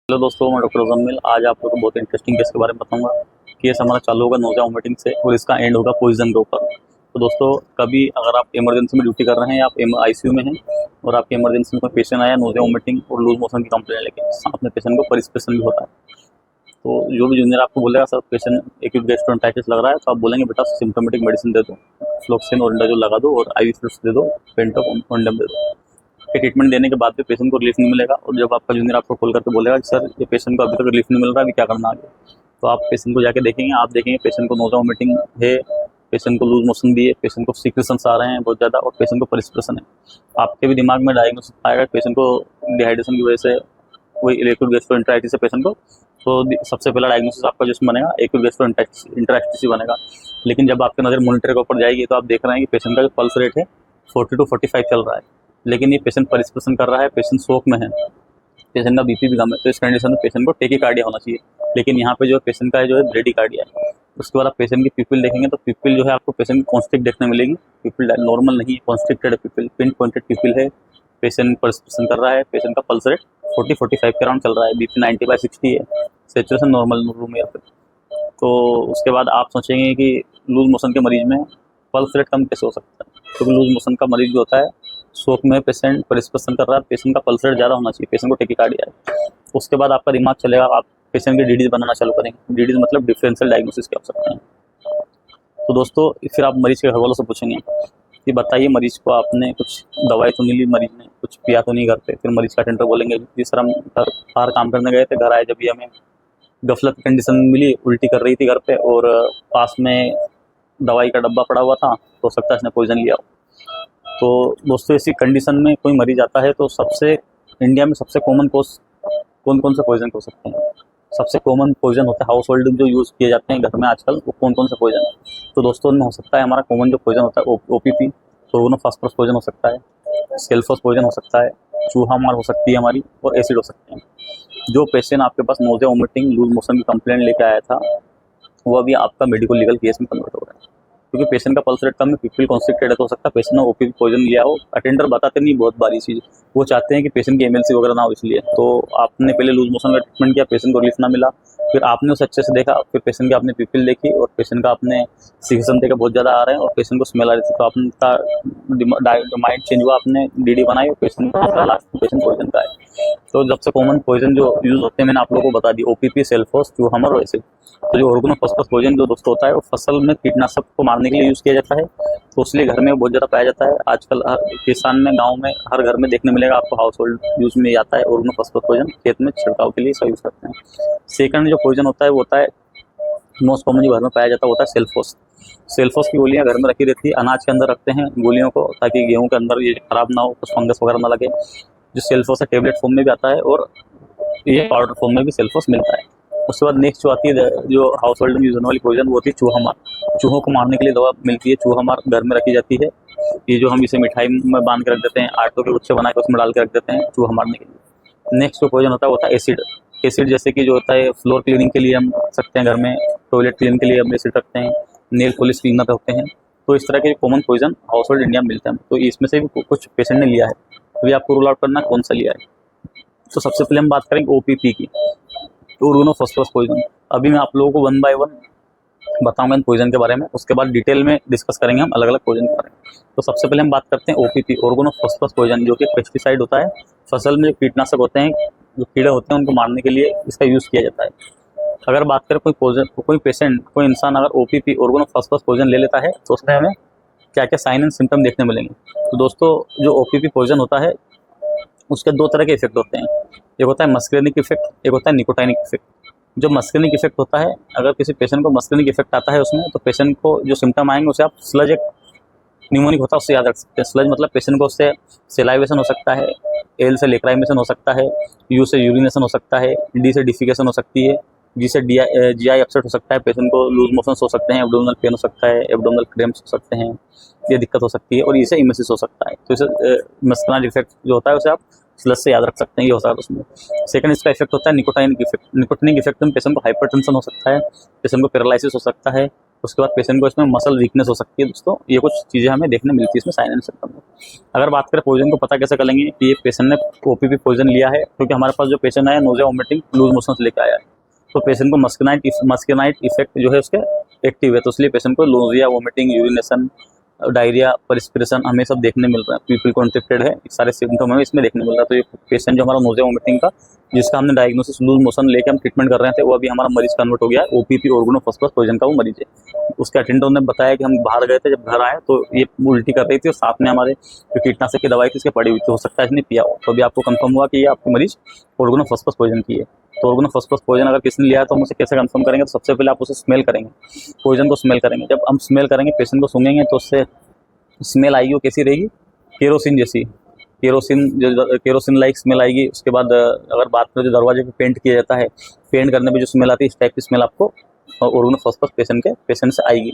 Hello दोस्तों, मैं doctor जम्मिल। आज आप लोगों को बहुत इंटरेस्टिंग केस के बारे में बताऊंगा। केस हमारा चालू होगा नोज़िया वोमिटिंग से और इसका एंड होगा पॉइजन के ऊपर। तो दोस्तों, कभी अगर आप इमरजेंसी में ड्यूटी कर रहे हैं या आप आईसीयू में हैं और आपके इमरजेंसी में कोई पेशेंट आया नोज़िया वोमिटिंग और लूज मोशन की कंप्लेंट लेके, साथ में पेशेंट को परिस्पेशन भी होता है, तो जो भी जूनियर आपको बोलेगा सर पेशेंट एक्यूट गैस्ट्रोएंटेराइटिस लग रहा है, तो आप बोलेंगे बेटा सिम्प्टोमेटिक मेडिसिन दे दो, फ्लोक्सिन और इंडाजोल लगा दो और आईवी फ्लूइड्स दे दो, पेंटॉप ओंडम दे दो। के ट्रीटमेंट देने के बाद भी पेशेंट को रिलीफ नहीं मिलेगा और जब आपका जूनियर आपको कॉल करके बोलेगा कि सर ये पेशेंट को अभी तक रिलीफ नहीं मिल रहा है, अभी क्या करना आगे, तो आप पेशेंट को जाके देखेंगे। आप देखेंगे पेशेंट को नोज़िया वोमिटिंग है, पेशेंट को लूज मोशन भी है, पेशेंट को सीक्रेशंस आ रहे हैं बहुत ज़्यादा और पेशेंट को परिस्पेशन है। आपके भी दिमाग में डायग्नोसिस आएगा पेशेंट को डिहाइड्रेशन की वजह से वही एक्यूट गैस्ट्रोएंटेराइटिस है पेशेंट को, तो सबसे पहला डायग्नोसिस आपका जिसमें बनेगा एक्यूट गैस्ट्रोएंटेराइटिस ही बनेगा। लेकिन जब आपकी नज़र मॉनिटर के ऊपर जाएगी तो आप देख रहे हैं कि पेशेंट का जो पल्स रेट है 40 to 45 चल रहा है, लेकिन ये पेशेंट परिस्पेशन कर रहा है, पेशेंट शोक में है, पेशेंट का बीपी भी कम है, तो इस कंडीशन में पेशेंट को टेकीकार्डिया होना चाहिए। लेकिन यहाँ पे जो पेशेंट का जो है ब्रेडीकार्डिया है। उसके बाद आप पेशेंट की पिपिल देखेंगे तो पिपिल जो है आपको पेशेंट की कॉन्स्ट्रिक्ट देखने मिलेगी। पिपिल नॉर्मल नहीं है, कॉन्स्ट्रिक्टेड पिपिल, पिन पॉइंटेड पिपिल है, पेशेंट परिस्पेशन कर रहा है, पेशेंट का पल्स रेट 40-45 के अराउंड चल रहा है, बीपी 90/60 है, सेचुरेशन नॉर्मल रूम एयर पे। तो उसके बाद आप सोचेंगे कि लूज मोशन के मरीज में पल्स रेट कम कैसे हो सकता है, क्योंकि लूज मोशन का मरीज जो होता है शोक में पेशेंट परिस्पेशन कर रहा है, पेशेंट का पल्स रेट ज़्यादा होना चाहिए, पेशेंट को टेकीकार्डिया है। उसके बाद आपका दिमाग चलेगा, आप पेशेंट की डीडीज बनाना चालू करेंगे। डीडीज मतलब डिफरेंशियल डायग्नोसिस क्या हो सकते हैं। तो दोस्तों, फिर आप मरीज के घर वालों से पूछेंगे कि बताइए मरीज को आपने कुछ दवाई तो नहीं ली, मरीज ने कुछ पिया तो नहीं घर पे। फिर मरीज का अटेंडर बोलेंगे जी सर हम घर बाहर काम करने गए थे, घर आए जब भी हमें गफलत कंडीशन मिली, उल्टी कर रही थी घर पे और पास में दवाई का डब्बा पड़ा हुआ था, तो सकता है इसने पॉइजन लिया हो। तो दोस्तों, इसी कंडीशन में कोई मरीज आता है तो सबसे इंडिया में सबसे कॉमन कोज कौन कौन से पॉइजन हो सकते हैं। सबसे कॉमन पॉइजन होता है हाउस होल्ड जो यूज़ किए जाते हैं घर में आजकल, वो कौन कौन से पॉइजन है। तो दोस्तों, उनमें हो सकता है हमारा कॉमन जो पॉइजन होता है ओपीपी, प्रोनोफॉस्फोरस पॉइजन हो सकता है, सेल्फोस पॉइजन हो सकता है, चूहा मार हो सकती है हमारी, और एसिड हो सकते हैं। जो पेशेंट आपके पास नोज़िया वोमिटिंग लूज मोशन की कंप्लेंट लेके आया था, वो अभी आपका मेडिकल लीगल केस में कन्वर्ट हो रहा है, क्योंकि पेशेंट का पल्स रेट कम है, पिपिल कॉन्स्ट्रिक्टेड है, तो हो सकता है पेशेंट ने ओपीपी पॉइजन लिया हो। अटेंडर बताते नहीं बहुत बारी चीज़, वो चाहते हैं कि पेशेंट की एमएलसी वगैरह ना हो, इसलिए। तो आपने पहले लूज मोशन का ट्रीटमेंट किया, पेशेंट को रिलीफ ना मिला, फिर आपने उसे अच्छे से देखा, फिर पेशेंट की आपने पिपिल देखी और पेशेंट का आपने सीक्रेशन देखा बहुत ज़्यादा आ रहे हैं और पेशेंट को स्मेल आ रही थी, तो आपका माइंड चेंज हुआ, आपने डीडी बनाई और पेशेंट को लास्ट पेशेंट पॉइजन का है। तो जब से कॉमन पॉइजन जो यूज़ होते हैं मैंने आप लोगों को बता दी, ओपीपी, सेल्फोस, चूहामर और एसिड। तो जो ऑर्गेनोफॉस्फेट पॉइजन जो दोस्तों होता है वो फसल में कीटनाशक को मारने के लिए यूज़ किया जाता है, तो इसलिए घर में बहुत ज़्यादा पाया जाता है। आजकल किसान में गांव में हर घर में देखने मिलेगा आपको, हाउस होल्ड यूज़ में आता है ऑर्गेनोफॉस्फेट पॉइजन, खेत में छिड़काव के लिए इसका यूज़ करते हैं। सेकंड जो पॉइजन होता है वो होता है मोस्ट कॉमन जो घर में पाया जाता है, होता है सेल्फोस। सेल्फोस की गोलियां घर में रखी रहती है, अनाज के अंदर रखते हैं गोलियों को, ताकि गेहूं के अंदर ये खराब ना हो, कुछ फंगस वगैरह ना लगे। जो सेल्फोस है टेबलेट फॉर्म में भी आता है और ये पाउडर फॉर्म में भी सेल्फोस मिलता है। उसके बाद नेक्स्ट जो आती है जो हाउस होल्ड में यूज होने वाली पॉइजन, वो होती है चूहा मार। चूहों को मारने के लिए दवा मिलती है, चूहा मार घर में रखी जाती है। ये जो हम इसे मिठाई में बांध के रख देते हैं, आटो के गुच्छे बना के उसमें डाल के रख देते हैं चूहा मारने के लिए। नेक्स्ट जो पॉइजन होता है वो होता है एसिड। एसिड जैसे कि जो होता है फ्लोर क्लीनिंग के लिए हम सकते हैं घर में, टॉयलेट क्लीन के लिए हम एसिड रखते हैं, नेल पॉलिश क्लीनर होते हैं। तो इस तरह के common poison household India में मिलते हैं। तो इसमें से भी कुछ पेशेंट ने लिया है, तो ये आपको रूल आउट करना कौन सा लिया है। तो सबसे पहले हम बात करेंगे ओपीपी की, ऑर्गेनोफॉस्फेरस पॉइजन। अभी मैं आप लोगों को 1 by 1 बताऊंगा इन पॉइजन के बारे में, उसके बाद डिटेल में डिस्कस करेंगे हम अलग अलग पॉइजन के बारे में। तो सबसे पहले हम बात करते हैं ओपीपी, ऑर्गेनोफॉस्फेरस पॉइजन, जो कि पेस्टिसाइड होता है। फसल में जो कीटनाशक होते हैं, जो कीड़े होते हैं, उनको मारने के लिए इसका यूज़ किया जाता है। अगर बात करें कोई पेशेंट, कोई इंसान अगर ओपीपी, ऑर्गेनोफॉस्फेरस पॉइजन ले लेता है, तो उसमें हमें क्या क्या साइन एंड सिम्टम देखने मिलेंगे। तो दोस्तों, जो ओपीपी पॉइजन होता है उसके 2 तरह के इफेक्ट होते हैं। एक होता है मस्कुलिनिक इफेक्ट, एक होता है निकोटाइनिक इफेक्ट। जो मस्कुलिनिक इफेक्ट होता है, अगर किसी पेशेंट को मस्कुलिनिक इफेक्ट आता है उसमें, तो पेशेंट को जो सिम्टम आएंगे उसे आप स्लज, एक न्यूमोनिक होता है उससे याद रख सकते हैं। स्लज मतलब पेशेंट को उससे सेलाइवेशन हो सकता है, एल से लेक्राइमेशन हो सकता है, यू से यूरिनेशन हो सकता है, डी से डिफिकेशन हो सकती है, जी से जीआई अपसेट हो सकता है, पेशेंट को लूज मोशंस हो सकते हैं, एब्डोमिनल पेन हो सकता है, एब्डोमिनल क्रैम्प्स हो सकते हैं, ये दिक्कत हो सकती है, और इसे इमेसिस हो सकता है। तो इसे मस्कुलर इफेक्ट जो होता है उसे आप स्लज से याद रख सकते हैं, ये हो सकता है उसमें। सेकंड इसका इफेक्ट होता है निकोटाइनिक इफेक्ट। निकोटिनिक इफेक्ट में पेशेंट को हाइपरटेंशन हो सकता है, पेशेंट को पैरालिसिस हो सकता है, उसके बाद पेशेंट को इसमें मसल वीकनेस हो सकती है दोस्तों। ये कुछ चीज़ें हमें देखने मिलती है इसमें साइन एंड सिम्टम में। अगर बात करें पॉइजन को पता कैसे करेंगे कि ये पेशेंट ने ओपीपी पॉइजन लिया है, क्योंकि हमारे पास जो पेशेंट आया नोजिया वोमिटिंग लूज मोशन लेकर आया है, तो पेशेंट को मस्केनाइट इफेक्ट जो है उसके एक्टिव है, तो इसलिए पेशेंट को nausea vomiting urination diarrhoea perspiration हमें सब देखने मिल रहा है, पीपल कॉन्ट्रैक्टेड है, सारे सिम्टम हमें इसमें देखने मिल रहा है। तो ये पेशेंट जो हमारा नोजिया वोमिटिंग का जिसका हमने डायग्नोसिस लूज मोशन लेके हम ट्रीटमेंट कर रहे थे, वो अभी हमारा मरीज कन्वर्ट हो गया है ओपीपी ऑर्गेनोफॉस्फोरस पॉइजन का वो मरीज है। उसके अटेंडर ने बताया कि हम बाहर गए थे, जब घर आए तो ये उल्टी कर रही थी और साथ में हमारे जो कीटनाशक की दवाई थी इसके पड़ी हुई थी, हो सकता है इसने पिया हो। तो अभी आपको कंफर्म हुआ कि ये आपकी मरीज ऑर्गेनोफॉस्फोरस पॉइजन की है। तो ऑर्गेनोफॉस्फोरस पॉइजन अगर किसने लिया है तो हम उसे कैसे कंफर्म करेंगे, तो सबसे पहले आप उसे स्मेल करेंगे, पॉइजन को स्मेल करेंगे। जब हम स्मेल करेंगे पेशेंट को सूंघेंगे तो उससे स्मेल आएगी वो कैसी रहेगी, केरोसिन जैसी, केरोसिन लाइक स्मेल आएगी। उसके बाद अगर बात करें जो दरवाजे पे पेंट किया जाता है, पेंट करने में जो स्मेल आती है, इस टाइप की स्मेल आपको ऑर्गेनोफॉस्फोरस पेशेंट से आएगी।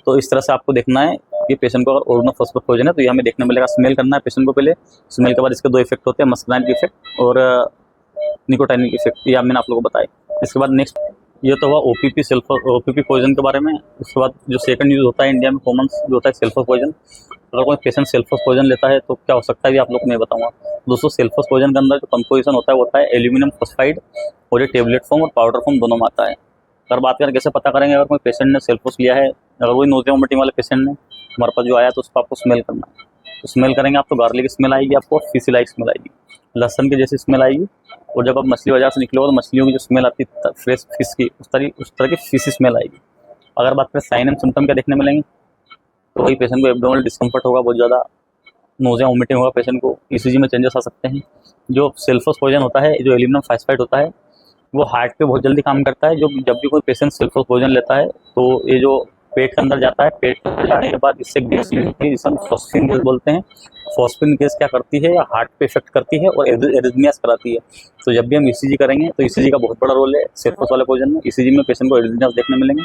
तो इस तरह से आपको देखना है कि पेशेंट को अगर ऑर्गेनोफॉस्फोरस पॉइजन है तो ये हमें देखने मिलेगा। स्मेल करना है पेशेंट को पहले, स्मेल के बाद इसके दो इफेक्ट होते हैं, मस्कुलाइन इफेक्ट और निकोटाइनिक इफेक्ट, ये मैंने आप लोगों को बताया। इसके बाद नेक्स्ट ये तो हुआ ओपीपी पॉइजन के बारे में। उसके बाद जो सेकंड यूज होता है इंडिया में कॉमन जो होता है सल्फर पॉइजन। अगर कोई पेशेंट सल्फर पॉइजन लेता है तो क्या हो सकता है ये आप लोग को मैं बताऊंगा। दोस्तों सल्फर पॉइजन के अंदर जो कंपोजिशन होता है वो होता है एल्यूमिनियम फॉस्फाइड, और ये टेबलेट फॉर्म और पाउडर फॉर्म दोनों में आता है। अगर बात करें कैसे पता करेंगे, अगर कोई पेशेंट ने सल्फोस लिया है, अगर वही नोजिया वोमिटिंग वाले पेशेंट ने हमारे पास जो आया तो उसको आपको स्मेल करना है। तो स्मेल करेंगे आप तो गार्लिक स्मेल आएगी, आपको फिशी लाइक स्मेल आएगी, लहसन की जैसी स्मेल आएगी। और जब आप मछली बाजार से निकलोगे तो मछलियों की जो स्मेल आती है फ्रेश फिश की, उस तरह की फिशी स्मेल आएगी। अगर बात करें साइन एंड सिम्टम क्या देखने मिलेंगे, तो वही पेशेंट को एब्डोमिनल डिस्कम्फर्ट होगा, बहुत ज़्यादा नोजिया वोमिटिंग होगा, पेशेंट को ईसीजी में चेंजेस आ सकते हैं। जो सल्फोस पॉइजन होता है, जो एल्यूमिनियम फास्फाइड होता है, वो हार्ट पे बहुत जल्दी काम करता है। जब भी कोई पेशेंट सल्फोस पॉइजन लेता है तो ये जो पेट के अंदर जाता है, पेट के अंदर जाने के बाद इससे गैस निकलती है जिसे हम फॉस्फिन गैस बोलते हैं। फॉस्फिन गैस क्या करती है, या हार्ट पे इफेक्ट करती है और एरिथमियास कराती है। तो जब भी हम ईसीजी करेंगे तो ईसीजी का बहुत बड़ा रोल है सल्फोस वाले पॉइजन में। ईसीजी में पेशेंट को एरिथमियास देखने मिलेंगे।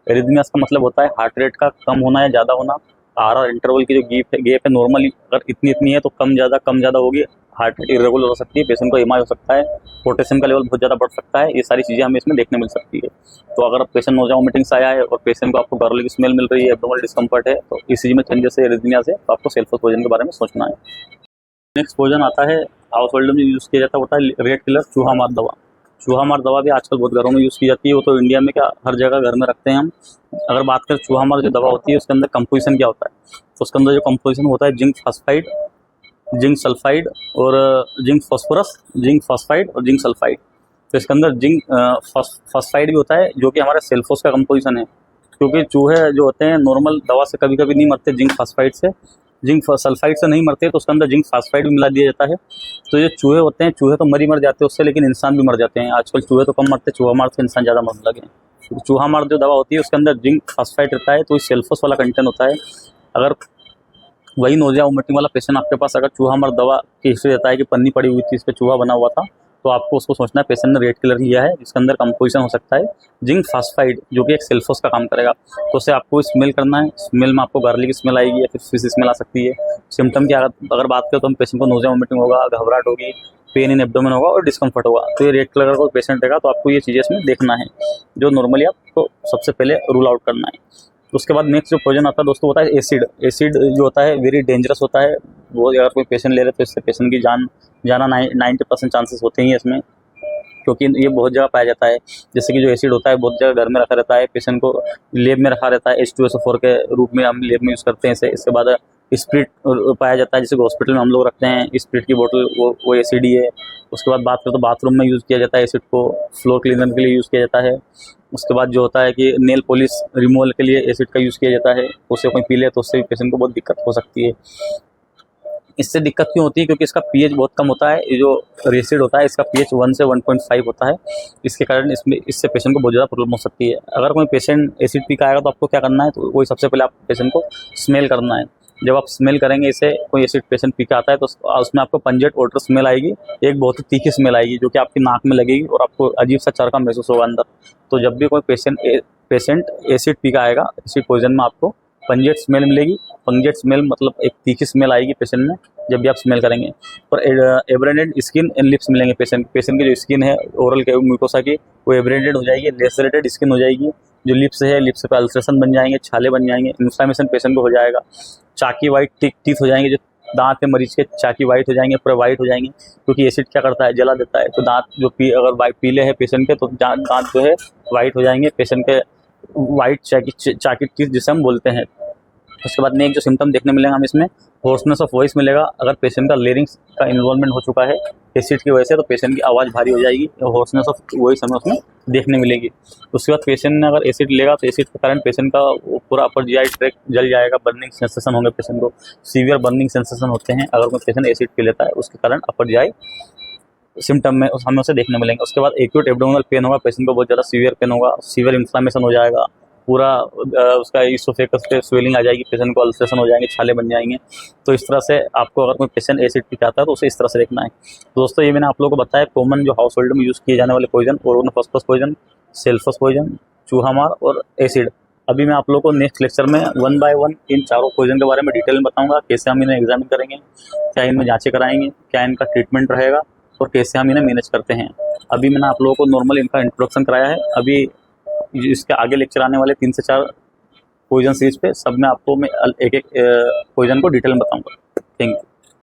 एरिथमियास का मतलब होता है हार्ट रेट का कम होना या ज़्यादा होना। आर इंटरवल की जो गैप है नॉर्मली अगर इतनी है तो कम ज़्यादा होगी, हार्ट रेट इरेगुलर हो सकती है, पेशेंट को एमआई हो सकता है, पोटेशियम का लेवल बहुत ज़्यादा बढ़ सकता है। ये सारी चीज़ें हमें इसमें देखने मिल सकती है। तो अगर पेशेंट नोजिया वोमिटिंग से आया है और पेशेंट को आपको गार्लिक स्मेल मिल रही है, एब्डोमिनल डिस्कम्फर्ट है, तो ईसीजी में चेंजेस है, एरिथमियास है, तो आपको सल्फोस पॉइजन के बारे में सोचना है। नेक्स्ट पॉइजन आता है हाउस होल्ड में यूज़ किया जाता होता है रेड किलर चूहा मार दवा। चूहा मार दवा भी आजकल बहुत घरों में यूज़ की जाती है, वो तो इंडिया में क्या हर जगह घर में रखते हैं हम। अगर बात करें चूहा मार जो दवा होती है उसके अंदर कंपोजिशन क्या होता है, तो उसके अंदर जो कंपोजिशन होता है जिंक फास्फाइड, जिंक सल्फाइड और जिंक फास्फाइड और जिंक सल्फाइड। तो इसके अंदर जिंक फास्फाइड भी होता है जो कि हमारा सेल्फोस का कंपोजिशन है, क्योंकि चूहे जो होते हैं नॉर्मल दवा से कभी कभी नहीं मरते, जिंक फास्फाइड से, जिंक सल्फाइड से नहीं मरते, तो उसके अंदर जिंक फास्फाइड भी मिला दिया जाता है। तो ये चूहे होते हैं, चूहे तो मर जाते हैं उससे, लेकिन इंसान भी मर जाते हैं। आजकल चूहे तो कम मरते, चूहा मार से इंसान ज़्यादा मरने लगे। तो चूहा मार जो दवा होती है उसके अंदर जिंक फास्फाइड रहता है, तो ये सेल्फोस वाला कंटेंट होता है। अगर वही नोजिया वोमिटिंग वाला पेशेंट आपके पास अगर चूहा मार दवा की हिस्ट्री रहता है कि पन्नी पड़ी हुई थी, इस पर चूहा बना हुआ था, तो आपको उसको सोचना है पेशेंट ने रेड किलर लिया है जिसके अंदर कंपोजिशन हो सकता है जिंक फास्फाइड, जो कि एक सेल्फोस का काम करेगा। तो उसे आपको स्मेल करना है। स्मेल में आपको गार्लिक स्मेल आएगी या फिर फिश स्मेल आ सकती है। सिम्टम की अगर बात करें तो हम पेशेंट को नोजिया वोमिटिंग होगा, घबराहट होगी, पेन इन एब्डोमेन होगा और डिस्कम्फर्ट होगा। तो ये रेड कलर का कोई पेशेंट रहेगा तो आपको ये चीज़ें इसमें देखना है, जो नॉर्मली आपको सबसे पहले रूल आउट करना है। उसके बाद नेक्स्ट जो पॉइजन आता है दोस्तों होता है एसिड। एसिड जो होता है वेरी डेंजरस होता है। वो अगर कोई पेशेंट ले रहे तो इससे पेशेंट की जाना 90% चांसेस होते ही हैं इसमें, क्योंकि ये बहुत जगह पाया जाता है। जैसे कि जो एसिड होता है बहुत जगह घर में रखा रहता है, पेशेंट को लेब में रखा रहता है, H2SO4 के रूप में हम लेब में यूज़ करते हैं इसे। इसके बाद स्प्रिट पाया जाता है, जैसे हॉस्पिटल में हम लोग रखते हैं स्प्रिट की बोतल, वो एसिड ही है। उसके बाद बात करें तो बाथरूम में यूज़ किया जाता है एसिड को, फ्लोर क्लीनर के लिए यूज़ किया जाता है। उसके बाद जो होता है कि नेल पॉलिश रिमूवल के लिए एसिड का यूज़ किया जाता है। उससे कोई पी ले तो उससे भी पेशेंट को बहुत दिक्कत हो सकती है। इससे दिक्कत क्यों होती है, क्योंकि इसका पीएच बहुत कम होता है। ये जो एसिड होता है इसका पीएच 1 से 1.5 होता है। इसके कारण इससे पेशेंट को बहुत ज़्यादा प्रॉब्लम हो सकती है। अगर कोई पेशेंट एसिड पी का आएगा तो आपको क्या करना है, तो वही सबसे पहले आप पेशेंट को स्मेल करना है। जब आप स्मेल करेंगे इसे, कोई एसिड पेशेंट पी के आता है तो उसमें आपको पंजेट वाटर स्मेल आएगी, एक बहुत ही तीखी स्मेल आएगी जो कि आपकी नाक में लगेगी और आपको अजीब सा चरका महसूस होगा अंदर। तो जब भी कोई पेशेंट एसिड पी का आएगा, एसिड पॉइजन में आपको पंजेट स्मेल मिलेगी। पंजेट स्मेल मतलब एक तीखी स्मेल आएगी पेशेंट में जब भी आप स्मेल करेंगे। और एब्रेडेड स्किन एंड लिप्स मिलेंगे पेशेंट की जो स्किन है ओरल के म्यूकोसा की, वो एब्रेडेड हो जाएगी, लेसरेटेड स्किन हो जाएगी। जो लिप्स है, लिप्स पे अल्सरेशन बन जाएंगे, छाले बन जाएंगे, इन्फ्लामेशन पेशेंट को हो जाएगा, चाकी वाइट टीथ हो जाएंगे, जो दांत पे मरीज के चाकी वाइट हो जाएंगे, पूरा वाइट हो जाएंगे, क्योंकि एसिड क्या करता है, जला देता है। तो दांत जो अगर वाइट पीले हैं पेशेंट के, तो दांत जो है वाइट हो जाएंगे पेशेंट के, वाइट चाकी टीथ जिसे हम बोलते हैं। उसके बाद में एक जो सिम्टम देखने मिलेगा हमें इसमें, होर्सनेस ऑफ वॉइस मिलेगा। अगर पेशेंट का लेरिंग्स का इन्वॉल्वमेंट हो चुका है एसिड की वजह से, तो पेशेंट की आवाज़ भारी हो जाएगी, होर्सनेस ऑफ वॉइस हमें उसमें देखने मिलेगी। उसके बाद पेशेंट ने अगर एसिड लेगा तो एसिड के कारण पेशेंट का पूरा अपर जीआई ट्रैक्ट जल जाएगा, बर्निंग सेंसेशन होंगे पेशेंट को, सीवियर बर्निंग सेंसेशन होते हैं अगर कोई पेशेंट एसिड पी लेता है, उसके कारण अपर जीआई सिम्टम में हमें उसे देखने मिलेंगे। उसके बाद एक्यूट एब्डोमिनल पेन होगा, पेशेंट को बहुत ज़्यादा सीवियर पेन होगा, सीवियर इन्फ्लामेशन हो जाएगा, पूरा उसका इसोफेगस पे स्वेलिंग आ जाएगी, पेशेंट को अल्सरेशन हो जाएंगे, छाले बन जाएंगे। तो इस तरह से आपको अगर कोई पेशेंट एसिड पी के आता है तो उसे इस तरह से देखना है। तो दोस्तों ये मैंने आप लोगों को बताया कॉमन जो हाउस होल्ड में यूज़ किए जाने वाले पॉइजन, ओरोनोफॉस्फस पॉइजन, सेल्फस पॉइजन, चूहा मार और एसिड। अभी मैं आप लोगों को नेक्स्ट लेक्चर में 1 बाय 1 इन चारों पॉइजन के बारे में डिटेल में बताऊंगा, कैसे हम इन्हें एग्जामिन करेंगे, क्या इनमें जाँचें कराएंगे, क्या इनका ट्रीटमेंट रहेगा और कैसे हम इन्हें मैनेज करते हैं। अभी मैंने आप लोगों को नॉर्मल इनका इंट्रोडक्शन कराया है। अभी इसके आगे लेक्चर आने वाले 3 से 4 पॉइजन सीरीज पे सब में आपको मैं एक एक पॉइजन को डिटेल में बताऊंगा। Thank you.